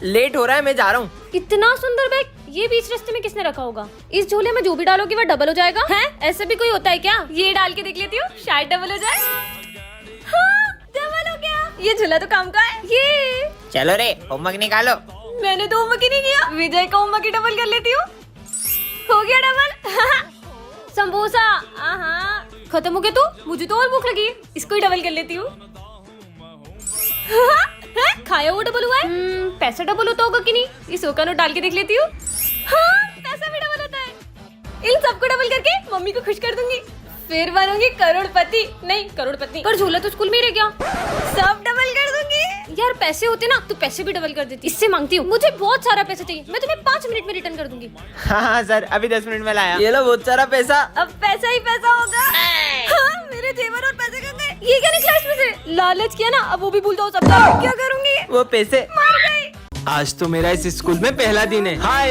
Late हो रहा है, मैं जा रहा हूँ। इतना सुंदर बैग ये बीच रास्ते में किसने रखा होगा? इस झोले में जो भी डालोगे वो डबल हो जाएगा। हैं? ऐसे भी कोई होता है क्या? ये डाल के देख लेती हूँ, शायद डबल हो जाए। हाँ, डबल हो गया। ये झोला तो काम का है। ये चलो रे, होमवर्क निकालो। मैंने तो होमवर्क ही नहीं किया। विजय का होमवर्क ही डबल कर लेती हूँ। हो गया डबल। समोसा खत्म हो गया। तो मुझे तो और भूख लगी है, इसको ही डबल कर लेती हूँ। खाया वो डबल हुआ है। पैसा डबल होता होगा कि नहीं? इस का नोट डाल के देख लेती हूँ। हाँ, पैसा भी डबल होता है। इन सबको डबल करके मम्मी को खुश कर दूंगी, फिर बनूंगी करोड़पति। नहीं, करोड़पति पर झोला तो स्कूल में ही रह गया। सब डबल कर दूंगी। यार पैसे होते ना तो पैसे भी डबल कर देती। इससे मांगती हूँ, मुझे बहुत सारा पैसा चाहिए, मैं तुम्हें 5 मिनट में रिटर्न कर दूंगी। हाँ सर, अभी 10 मिनट में लाया। ये लो बहुत सारा पैसा। अब पैसा ही पैसा होगा। हाँ, मेरे जेवर और पैसे कहाँ गए? ये क्या निकला इसमें से? लालच किया ना, अब वो भी भूल जाओ सबका। क्या करूंगी? वो पैसे मार गई। आज तो मेरा इस स्कूल में पहला दिन है। हाय।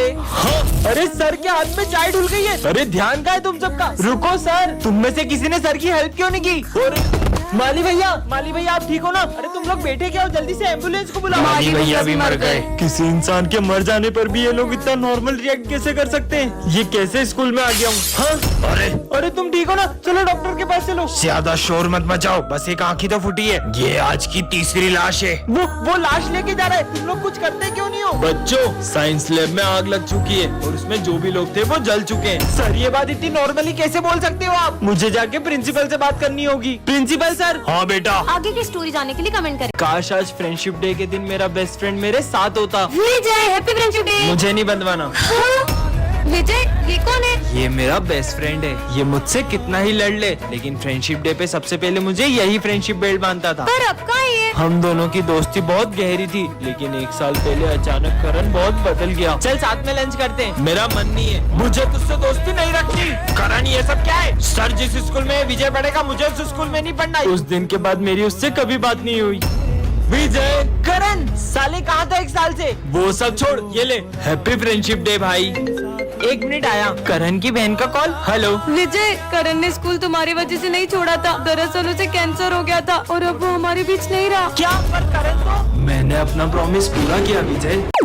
अरे सर के हाथ में चाय ढुल गई है। अरे ध्यान का है तुम सबका? रुको सर, तुम में से किसी ने सर की हेल्प क्यों नहीं की? और माली भैया आप ठीक हो ना? अरे तुम लोग बैठे क्या हो? जल्दी से एम्बुलेंस को बुलाओ। माली भैया भी मर गए। किसी इंसान के मर जाने पर भी ये लोग इतना नॉर्मल रिएक्ट कैसे कर सकते हैं? ये कैसे स्कूल में आ गया हूँ? हाँ? अरे तुम ठीक हो ना? चलो डॉक्टर के पास चलो। ज्यादा शोर मत मचाओ, बस एक आँख ही तो फूटी है। ये आज की तीसरी लाश है। वो लाश लेके जा रहा है। तुम लोग कुछ करते क्यों नहीं हो? बच्चों, साइंस लैब में आग लग चुकी है और उसमें जो भी लोग थे वो जल चुके हैं। सर, ये बात इतनी नॉर्मली कैसे बोल सकते हो आप? मुझे जाके प्रिंसिपल से बात करनी होगी। Principal sir. हाँ बेटा। आगे की स्टोरी जानने के लिए कमेंट करें। काश आज फ्रेंडशिप डे के दिन मेरा बेस्ट फ्रेंड मेरे साथ होता। विजय, हैप्पी फ्रेंडशिप डे। मुझे नहीं बंधवाना। विजय, ये कौन है? ये मेरा बेस्ट फ्रेंड है। ये मुझसे कितना ही लड़ ले, लेकिन फ्रेंडशिप डे पे सबसे पहले मुझे यही फ्रेंडशिप बेल्ट बांधता था। पर अब कहाँ है ये? हम दोनों की दोस्ती बहुत गहरी थी, लेकिन 1 साल पहले अचानक करण बहुत बदल गया। चल साथ में लंच करते हैं। मेरा मन नहीं है, मुझे तुझसे दोस्ती नहीं रखनी। करण, ये सब क्या है? सर जिस स्कूल में विजय पढ़ेगा, मुझे उस स्कूल में नहीं पढ़ना। उस दिन के बाद मेरी उससे कभी बात नहीं हुई। विजय, करण, साले कहाँ था 1 साल से? वो सब छोड़, ये ले हैप्पी फ्रेंडशिप डे भाई। 1 मिनट आया। करण की बहन का कॉल। हेलो विजय, करण ने स्कूल तुम्हारी वजह से नहीं छोड़ा था। दरअसल उसे कैंसर हो गया था और अब वो हमारे बीच नहीं रहा। क्या? पर करण तो मैंने अपना प्रॉमिस पूरा किया।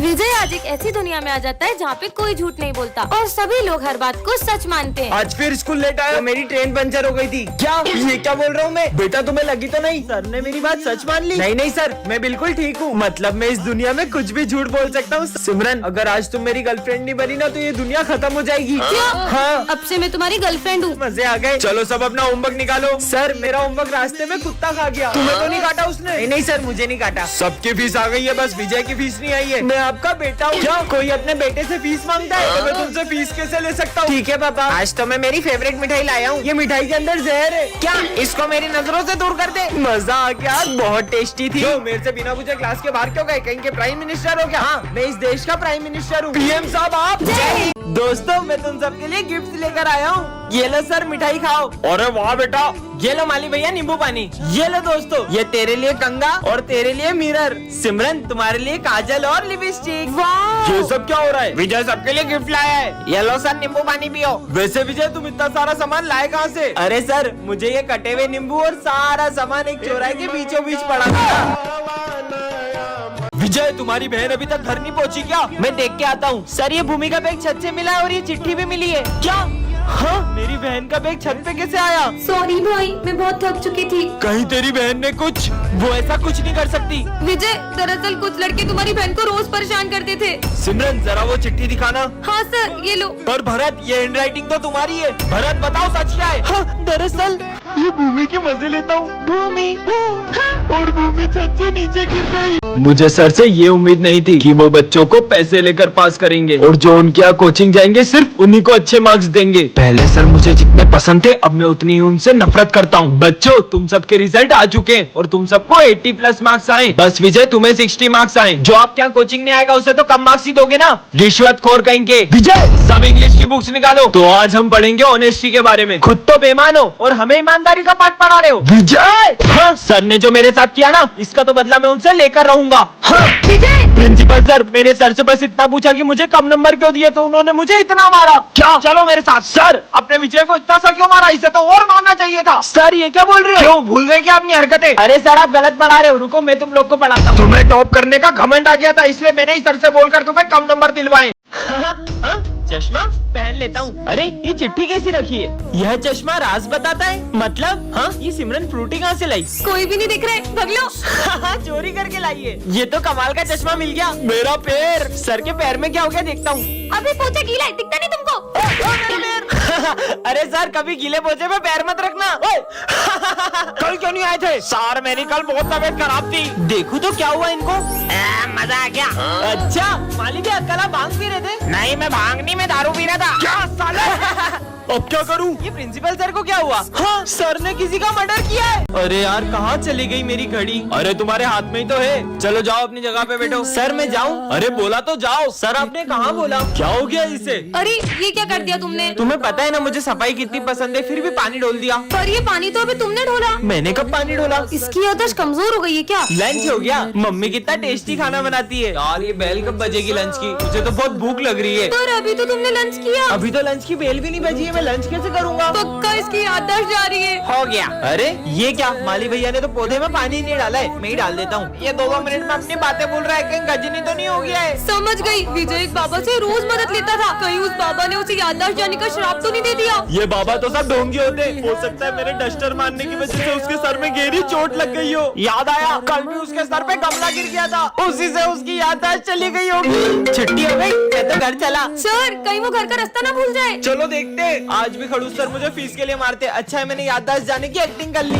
विजय आज एक ऐसी दुनिया में आ जाता है जहाँ पे कोई झूठ नहीं बोलता और सभी लोग हर बात को सच मानते हैं। आज फिर स्कूल लेट आया, मेरी ट्रेन पंचर हो गई थी। क्या? ये क्या बोल रहा हूँ मैं? बेटा तुम्हें लगी तो नहीं? सर ने मेरी बात सच मान ली? नहीं सर, मैं बिल्कुल ठीक हूँ। मतलब मैं इस दुनिया में कुछ भी झूठ बोल सकता हूँ। सिमरन, अगर आज तुम मेरी गर्लफ्रेंड नहीं बनी ना तो ये दुनिया खत्म हो जाएगी। हाँ, अब से मैं तुम्हारी गर्लफ्रेंड हूँ। मजे आ गए। चलो सब अपना होमवर्क निकालो। सर, मेरा होमवर्क रास्ते में कुत्ता खा गया। तुम्हें तो नहीं काटा उसने? नहीं सर, मुझे नहीं काटा। सबकी फीस आ गई है, बस विजय की फीस नहीं आई है। मैं आपका बेटा हूँ। क्या कोई अपने बेटे से फीस मांगता है तो मैं तुमसे फीस कैसे ले सकता हूँ? ठीक है पापा, आज तो मैं मेरी फेवरेट मिठाई लाया हूँ। ये मिठाई के अंदर जहर है। क्या? इसको मेरी नजरों से दूर कर दे। मजा आ गया, बहुत टेस्टी थी। जो मेरे से बिना पूछे क्लास के बाहर क्यों गए? कहीं के प्राइम मिनिस्टर हो क्या? हाँ, मैं इस देश का प्राइम मिनिस्टर हूँ। पीएम साहब आप। दोस्तों, मैं तुम सबके लिए गिफ्ट लेकर आया हूँ। ये लो सर, मिठाई खाओ। अरे वाह बेटा। ये लो माली भैया, नींबू पानी। ये लो दोस्तों, ये तेरे लिए कंगा और तेरे लिए मिरर। सिमरन, तुम्हारे लिए काजल और लिपस्टिक। ये सब क्या हो रहा है? विजय सबके लिए गिफ्ट लाया है। ये लो सर, नींबू पानी पियो। वैसे विजय, तुम इतना सारा सामान लाए कहाँ से? अरे सर, मुझे ये कटे हुए नींबू और सारा सामान एक चौराहे के बीचों बीच पड़ा था। विजय, तुम्हारी बहन अभी तक घर नहीं पहुंची क्या? मैं देख के आता हूँ। सर, ये भूमि का बैग छत से मिला है और ये चिट्ठी भी मिली है। क्या? हाँ, मेरी बहन का बैग छत पे कैसे आया? सॉरी भाई, मैं बहुत थक चुकी थी। कहीं तेरी बहन ने कुछ? वो ऐसा कुछ नहीं कर सकती। विजय, दरअसल कुछ लड़के तुम्हारी बहन को रोज परेशान करते थे। सिमरन, जरा वो चिट्ठी दिखाना। हाँ सर, ये लो। पर भरत, ये हैंडराइटिंग तो तुम्हारी है। भरत, बताओ सच क्या है? हाँ, दरअसल ये भूमि के मजे लेता हूँ। भूमि और भूमि छत से नीचे गिर गई। मुझे सर से ये उम्मीद नहीं थी कि वो बच्चों को पैसे लेकर पास करेंगे और जो उनके यहाँ कोचिंग जाएंगे सिर्फ उन्हीं को अच्छे मार्क्स देंगे। पहले सर मुझे जितने पसंद थे, अब मैं उतनी ही उनसे नफरत करता हूँ। बच्चों, तुम सबके रिजल्ट आ चुके हैं और तुम सबको 80+ मार्क्स आए। बस विजय, तुम्हें 60 मार्क्स आए। जो आपके यहाँ कोचिंग नहीं आएगा उसे तो कम मार्क्स ही दोगे ना? रिश्वतखोर कहेंगे। विजय, सब इंग्लिश की बुक्स निकालो। तो आज हम पढ़ेंगे ऑनेस्टी के बारे में। खुद तो बेईमान हो और हमें ईमान ईमानदारी का पाठ पढ़ा रहे हो? विजय, हाँ, सर ने जो मेरे साथ किया ना, इसका तो बदला मैं उनसे लेकर रहूंगा। हाँ, प्रिंसिपल सर, मेरे सर से बस इतना पूछा कि मुझे कम नंबर क्यों दिए, तो उन्होंने मुझे इतना मारा। क्या? चलो मेरे साथ। सर, अपने विजय को इतना सा क्यों मारा? इसे तो और मारना चाहिए था। सर, ये क्या बोल रहे हो? क्यों भूल गए क्या अपनी हरकतें? अरे सर, आप गलत पढ़ा रहे हो। रुको, मैं तुम लोग को पढ़ाता हूँ। तुम्हें टॉप करने का घमंड आ गया था, इसलिए मैंने ही सर से बोलकर तुम्हें कम नंबर दिलवाए। चश्मा पहन लेता हूँ। अरे ये चिट्ठी कैसी रखी है? यह चश्मा राज बताता है। मतलब? हाँ, ये सिमरन फ्रूटी कहाँ से लाई? कोई भी नहीं दिख रहा है, भाग लो। चोरी करके लाई है। ये तो कमाल का चश्मा मिल गया। मेरा पैर, सर के पैर में क्या हो गया देखता हूँ। अबे पोछा गीला है, दिखता नहीं तुमको? अरे सर, कभी गीले पोछे पे पैर मत रखना। कल क्यों नहीं आए थे? सर, मेरी कल बहुत तबीयत खराब थी। देखो तो क्या हुआ इनको। मजा आ गया। अच्छा, मालिक क्या कल आप भांग पी रहे थे? नहीं, मैं भांग नहीं, मैं दारू पी रहा था। क्या साले? अब क्या करूं? ये प्रिंसिपल सर को क्या हुआ? हाँ, सर ने किसी का मर्डर किया है। अरे यार, कहाँ चली गई मेरी घड़ी? अरे तुम्हारे हाथ में ही तो है। चलो जाओ अपनी जगह पे बैठो। सर, मैं जाऊँ? अरे बोला तो जाओ। सर, आपने कहाँ बोला? क्या हो गया इसे? अरे ये क्या कर दिया तुमने? तुम्हें पता है ना मुझे सफाई कितनी पसंद है, फिर भी पानी डोल दिया। पर ये पानी तो अभी तुमने ढोला। मैंने कब पानी डोला? इसकी याददाश्त कमजोर हो गई है क्या? लंच हो गया। मम्मी कितना टेस्टी खाना बनाती है यार। ये बेल कब बजेगी लंच की? मुझे तो बहुत भूख लग रही है। पर अभी तो तुमने लंच किया। अभी तो लंच की बेल भी नहीं बजी है, मैं लंच कैसे करूँगा? पक्का इसकी याददाश्त जा रही है। हो गया। अरे ये क्या? माली भैया ने तो पौधे में पानी नहीं डाला है, मैं ही डाल देता हूँ। ये 2 मिनट में अपनी बातें बोल रहा है, कहीं गजनी तो नहीं हो गया है? समझ गई। विजय एक बाबा से रोज मदद लेता था, कहीं उस बाबा ने उसे याददाश्त जाने का श्राप तो नहीं दे दिया? ये बाबा तो सब ढोंगी होते। हो सकता है मेरे डस्टर मारने की वजह से उसके सर में गहरी चोट लग गई हो। याद आया, कल भी उसके सर पे गमला गिर गया था, उसी से उसकी याददाश्त चली गई होगी। छुट्टी हो गई, मैं तो घर चला। सर, कहीं वो घर का रास्ता ना भूल जाए। चलो देखते हैं। आज भी खड़ूस सर मुझे फीस के लिए मारते। अच्छा है मैंने याददाश्त जाने की एक्टिंग कर ली।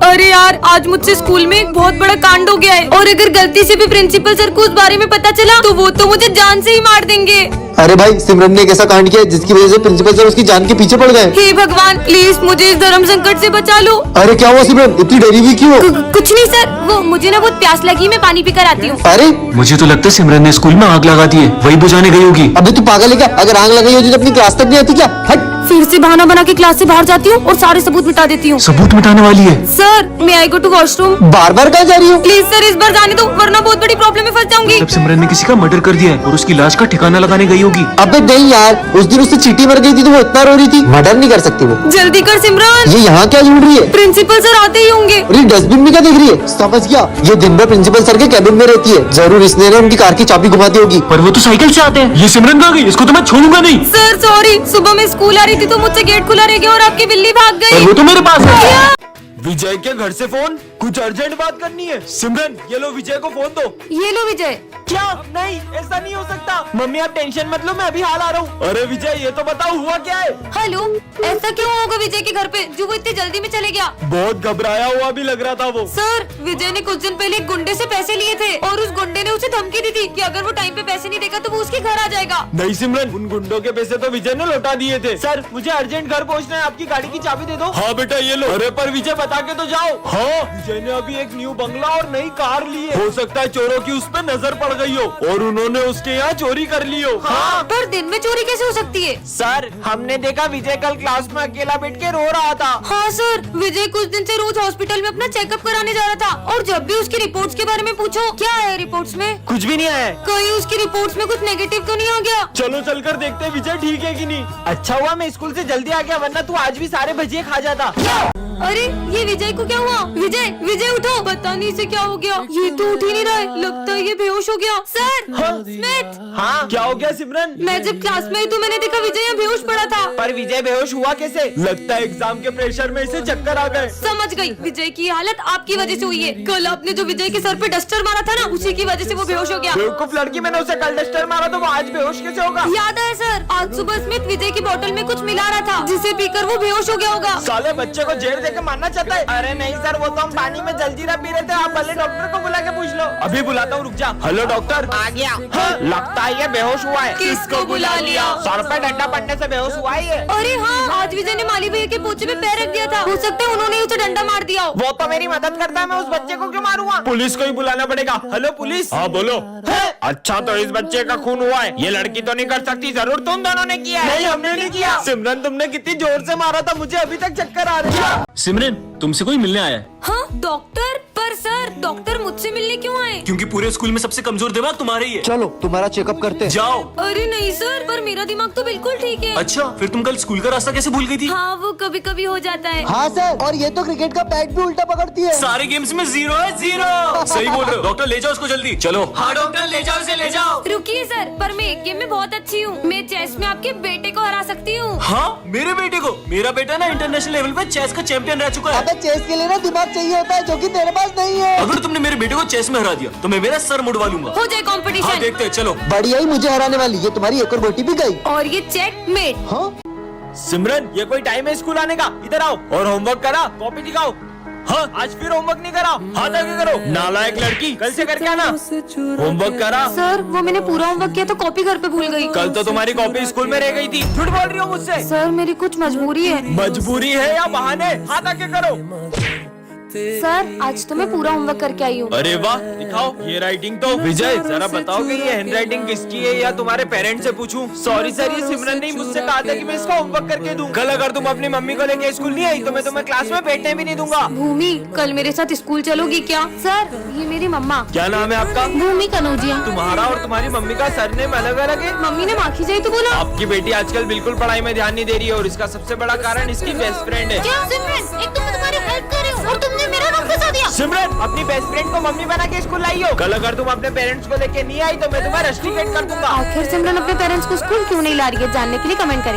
अरे यार, आज मुझसे स्कूल में एक बहुत बड़ा कांड हो गया है, और अगर गलती से भी प्रिंसिपल सर को उस बारे में पता चला तो वो तो मुझे जान से ही मार देंगे। अरे भाई, सिमरन ने एक ऐसा कांड किया जिसकी वजह से प्रिंसिपल सर उसकी जान के पीछे पड़ गए। हे भगवान, प्लीज मुझे इस धर्म संकट से बचा लो। अरे क्या हुआ सिमरन, इतनी डरी हुई क्यों? कुछ नहीं सर, वो मुझे ना बहुत प्यास लगी, मैं पानी पीकर आती हूँ। अरे मुझे तो लगता है सिमरन ने स्कूल में आग लगा दी है, वही बुझाने गई होगी। अबे तू पागल है क्या? अगर आग लगाई होती तो अपनी क्लास तक नहीं आती क्या? हट। फिर से बहाना बना के क्लास से बाहर जाती हूँ और सारे सबूत मिटा देती हूँ। सबूत मिटाने वाली है? सर, मैं आई गो टू वॉशरूम। बार बार कहाँ जा रही हो? प्लीज सर, इस बार जाने दो, वरना बहुत बड़ी प्रॉब्लम में फंस जाऊंगी। तब सिमरन ने किसी का मर्डर कर दिया है और उसकी लाश का ठिकाना लगाने गई होगी। अबे नहीं यार, उस दिन उससे चींटी मर गई थी तो वो इतना रो रही थी। मर्डर नहीं कर सकती वो। जल्दी कर सिमरन। ये यहाँ क्या ढूंढ रही है? प्रिंसिपल सर आते ही होंगे। अरे डस्टबिन में क्या देख रही है? समझ गया, ये दिन भर प्रिंसिपल सर के कैबिन में रहती है। जरूर इसने ना उनकी कार की चाबी घुमा दी होगी। पर वो तो साइकिल से आते हैं। ये सिमरन कहाँ गई? इसको तो मैं छोड़ूंगा नहीं। सर सॉरी, सुबह मैं स्कूल आ रही थी तो मुझसे गेट खुला रह गया और आपकी बिल्ली भाग पर गई। वो तो मेरे पास है। विजय के घर से फोन, कुछ अर्जेंट बात करनी है। सिमरन, ये लो विजय को फोन दो। ये लो विजय। क्या? नहीं, ऐसा नहीं हो सकता। मम्मी आप टेंशन मत लो, मैं अभी हाल आ रहा हूँ। अरे विजय, ये तो बताओ हुआ क्या है? हेलो, ऐसा क्यों होगा विजय के घर पे जो वो इतनी जल्दी में चले गया? बहुत घबराया हुआ भी लग रहा था वो। सर, विजय ने कुछ दिन पहले एक गुंडे से पैसे लिए थे और उस गुंडे ने उसे धमकी दी थी कि अगर वो टाइम पे पैसे नहीं देगा तो वो उसके घर आ जाएगा। नहीं सिमरन, उन गुंडों के पैसे तो विजय ने लौटा दिए थे। सर, मुझे अर्जेंट घर पहुँचना है, आपकी गाड़ी की चाबी दे दो। हाँ बेटा ये लो। अरे पर विजय बता के तो जाओ। हाँ, विजय ने अभी एक न्यू बंगला और नई कार ली है। हो सकता है चोरों की उस पर नजर पड़ गई हो और उन्होंने उसके यहाँ चोरी कर ली हो। हाँ, पर दिन में चोरी कैसे हो सकती है? सर, हमने देखा विजय कल क्लास में अकेला बैठ के रो रहा था। हाँ सर, विजय कुछ दिन से रोज हॉस्पिटल में अपना चेकअप कराने जा रहा था और जब भी उसकी रिपोर्ट्स के बारे में पूछो, क्या है रिपोर्ट्स में? कुछ भी नहीं आया। कहीं उसकी रिपोर्ट्स में कुछ नेगेटिव तो नहीं आ गया? चलो चलकर देखते हैं विजय ठीक है कि नहीं। अच्छा हुआ मैं स्कूल से जल्दी आ गया, वरना तू आज भी सारे भजिए खा जाता। अरे ये विजय को क्या हुआ? विजय, विजय उठो, पता नहीं इसे क्या हो गया, ये तो उठ ही नहीं रहा है, लगता है ये बेहोश हो गया। Sir, Smith. हाँ, क्या हो गया सिमरन? मैं जब क्लास में आई तो मैंने देखा विजय यहाँ बेहोश पड़ा था। पर विजय बेहोश हुआ कैसे? लगता है एग्जाम के प्रेशर में इसे चक्कर आ गए। समझ गई, विजय की हालत आपकी वजह से हुई है। कल आपने जो विजय के सर पे डस्टर मारा था ना, उसी की वजह से वो बेहोश हो गया। बेवकूफ लड़की, मैंने उसे कल डस्टर मारा तो वो आज बेहोश कैसे होगा? याद है सर, आज सुबह स्मिथ विजय की बोतल में कुछ मिला रहा था जिसे पीकर वो बेहोश हो गया होगा। साले बच्चे को जेल देकर मारना चाहता है। अरे नहीं सर, वो तो हम पानी में जलजीरा पी रहे थे। आप भले डॉक्टर को बुला के पूछ लो। अभी बुलाता हूँ, रुक जा। Hello doctor. आ गया। हाँ? लगता है ये बेहोश हुआ है। किसको बुला लिया? सर पे डंडा पड़ने से बेहोश हुआ ही है। अरे हाँ, आज विजय ने माली भैया के पोछे में पैर रख दिया था, हो सकता है उन्होंने उसे डंडा मार दिया हो। वो तो मेरी मदद करता है, मैं उस बच्चे को क्यों मारूंगा? पुलिस को ही बुलाना पड़ेगा। Hello police. हाँ बोलो। अच्छा तो इस बच्चे का खून हुआ है, ये लड़की तो नहीं कर सकती, जरूर तुम दोनों ने किया है। नहीं, हमने नहीं किया। सिमरन, तुमने कितनी जोर से मारा था, मुझे अभी तक चक्कर आ रही है। सिमरन तुमसे कोई मिलने आया है। हाँ डॉक्टर, पर सर डॉक्टर मुझसे मिलने क्यों आए? क्योंकि पूरे स्कूल में सबसे कमजोर दिमाग तुम्हारा ही है। चलो तुम्हारा चेकअप करते हैं। जाओ। अरे नहीं सर, पर मेरा दिमाग तो बिल्कुल ठीक है। अच्छा फिर तुम कल स्कूल का रास्ता कैसे भूल गई थी? हाँ वो कभी कभी हो जाता है। हाँ सर, और ये तो क्रिकेट का बैट भी उल्टा पकड़ती है। सारे गेम्स में 0 है 0। सही बोल रहे हो। डॉक्टर ले जाओ उसको जल्दी। चलो। हाँ डॉक्टर ले जाओ इसे ले जाओ। रुकिए सर, पर मैं एक गेम में बहुत अच्छी हूँ। मैं चेस में आपके बेटे को हरा सकती हूँ। हाँ मेरे बेटे को? मेरा बेटा ना इंटरनेशनल लेवल पे चेस का चैंपियन रह चुका है। अबे चेस के लिए ना दिमाग चाहिए होता है, जो कि तेरे पास नहीं है। अगर तुमने मेरे बेटे को चेस में हरा दिया तो मैं मेरा सर मुड़वा लूंगा। हो जाए हाँ कंपटीशन। देखते हैं चलो। बढ़िया ही मुझे हराने वाली, ये तुम्हारी एक और गोटी भी गई। और ये चेकमेट। हाँ सिमरन ये कोई टाइम है स्कूल आने का? इधर आओ और होमवर्क करा, कॉपी दिखाओ। हाँ आज फिर होमवर्क नहीं करा, हाथ आगे करो। नालायक लड़की, कल से करके आना। होमवर्क करा। सर वो मैंने पूरा होमवर्क किया तो कॉपी घर पे भूल गई। कल तो तुम्हारी कॉपी स्कूल में रह गई थी। झूठ बोल रही हो मुझसे। सर मेरी कुछ मजबूरी है। मजबूरी है या बहाने? हाथ आगे करो। सर आज तो मैं पूरा होमवर्क करके आई हूँ। अरे वाह, दिखाओ ये राइटिंग तो। विजय जरा बताओ कि ये हैंड राइटिंग किसकी है या तुम्हारे पेरेंट्स से पूछूं? सॉरी सर, ये सिमरन ने मुझसे कहा था कि मैं इसका होमवर्क करके दूं। कल अगर तुम अपनी मम्मी को लेके स्कूल नहीं आई तो मैं तुम्हें क्लास में बैठने भी नहीं दूंगा। भूमि कल मेरे साथ स्कूल चलोगी क्या? सर ये मेरी मम्मा। क्या नाम है आपका? भूमि कनौजिया। तुम्हारा और तुम्हारी मम्मी का सरनेम अलग अलग है। मम्मी ने माखी जाई तो बोला। आपकी बेटी आजकल बिल्कुल पढ़ाई में ध्यान नहीं दे रही है और इसका सबसे बड़ा कारण इसकी बेस्ट फ्रेंड है। क्या सिमरन, एक तो मैं तुम्हारी हेल्प कर रही हूँ और तुमने मेरा नाम फंसा दिया। सिमरन अपनी बेस्ट फ्रेंड को मम्मी बना के स्कूल लाई हो। कल अगर तुम अपने पेरेंट्स को लेके नहीं आई तो मैं तुम्हें रस्टिकेट कर दूंगा। आखिर सिमरन अपने पेरेंट्स को स्कूल क्यों नहीं ला रही है, जानने के लिए कमेंट करें।